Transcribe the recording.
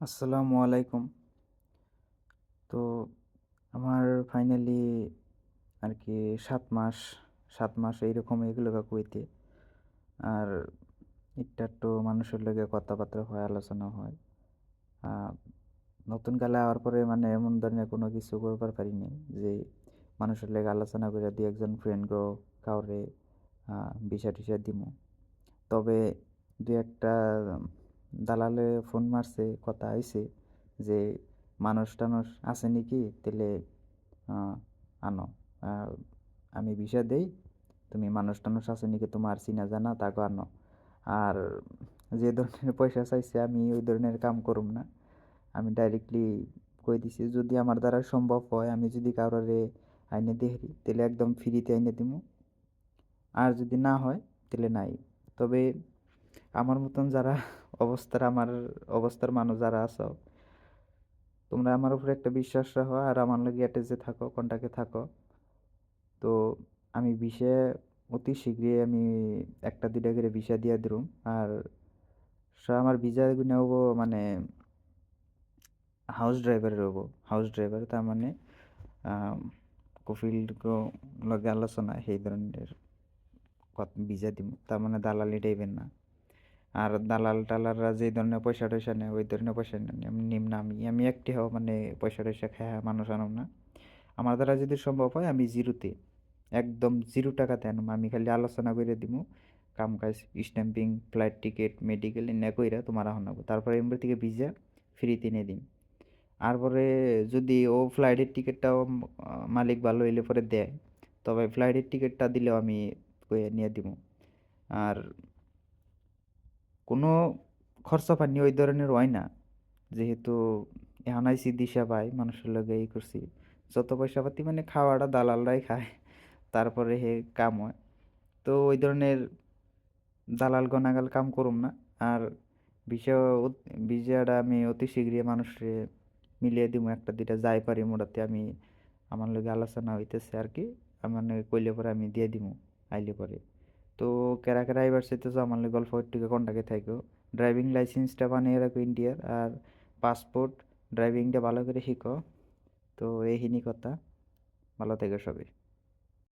আসসালামু আলাইকুম। তো আমার ফাইনালি আর কি ৭ মাস এইরকম এগুলোগা কুইতে। আর একটু মানুষের লগে কথাবার্তা হয়, আলোচনা হয়। আ নতুন কালে আওয়ার পরে মানে এমন ধরনের কোনো কিছু করবার পারি নাই যে মানুষের লগে আলোচনা কইরা ২-১ জন ফ্রেন্ডগো কাউরে ভিসা-টিসা দিমু। তবে ২-১ টা দালালে ফোন মারছে, কথা হইছে যে, "মানুষ-টানুষ আছে নাকি? তেলে আ আনো। আ আমি ভিসা দেই। তুমি মানুষ-টানুষ আছে নাকি তোমার চিনা জানা তাকে আনো।" আর যে ধরনের পয়সা চাইছে আমি ওই ধরনের কাম করুম না। আমি ডাইরেক্টলি কই দিছি, "যদি আমার দ্বারা সম্ভব হয়, আমি যদি কাউরে আইনে দেই, তাইলে একদম ফ্রিতে আইনে দিমু। আর যদি না হয়, তাইলে নাই।" তবে আমার মতন যারা আমার অবস্থার মানুষ যারা আছো, তোমরা আমার উপরে একটা বিশ্বাস রাখো আর আমার লগে অ্যাটাচে থাকো, কন্টাক্টে থাকো। তো আমি অতি শীঘ্রই আমি ১টা ২টা করে ভিসা দিয়া দিরুম। আর আমার ভিসা গুলা হবো মানে হাউস ড্রাইভারের হবো। হাউস ড্রাইভার তার মানে আ কফিল লগে আলোচনা সেই ধরনের ভিসা দিমু। তার মানে দালালি টাইপের না। আর দালাল-টালালরা যে ধরনের পয়সা-টয়সা নেয়, ওই ধরনের পয়সা নিম না আমি। আমি একটিও মানে পয়সা-টয়সা খাইয়া মানুষ আনুম না। আমার দ্বারা যদি সম্ভব হয় আমি জিরোতে, একদম 0 টাকাতে আনুম। আমি খালি আলোচনা কইরা দিমু। কাম-কাজ, স্ট্যাম্পিং, ফ্লাইট টিকেট, মেডিকেল এনে কইরা তোমার আহন লাগবো। তারপরে এমনি থেকে ভিসা ফ্রিতে এনে দিম। আর পরে যদি ও ফ্লাইটের টিকেটটাও মালিক ভালো হইলে পরে দেয়। তবে ফ্লাইটের টিকেটটা দিলেও আমি কইয়া নিয়ে দিমু। আর কোনো খরচা পানি ওই ধরনের হয় না। যেহেতু এখন আইছি দিশা পাই, মানুষের লগে ই করছি। যত পয়সা পাতি মানে খাওয়াটা দালালরাই খায়। তারপরে হে কাম হয়। তো ওই ধরনের দালাল গনাগাল কাম করুম না। আর ভিসা ভিসাটা আমি অতি শীঘ্রই মানুষরে মিলিয়ে দিমু ১টা ২টা যাই পারি মোটাতে আমি আমার লগে আলোচনা হইতেছে আর কি। আমার লগে কইলে পরে আমি দিয়ে দিমু আইলে পরে। তো কারা কারা আইবার চাইতেছো আমার লগে অল্প একটু কন্টাক্টে থাইকো। ড্রাইভিং লাইসেন্সটা বানিয়ে রাখো ইন্ডিয়ার। আর পাসপোর্ট, ড্রাইভিংটা ভালো করে শিখো। তো এইহিনি কথা। ভালো থেকো সবাই।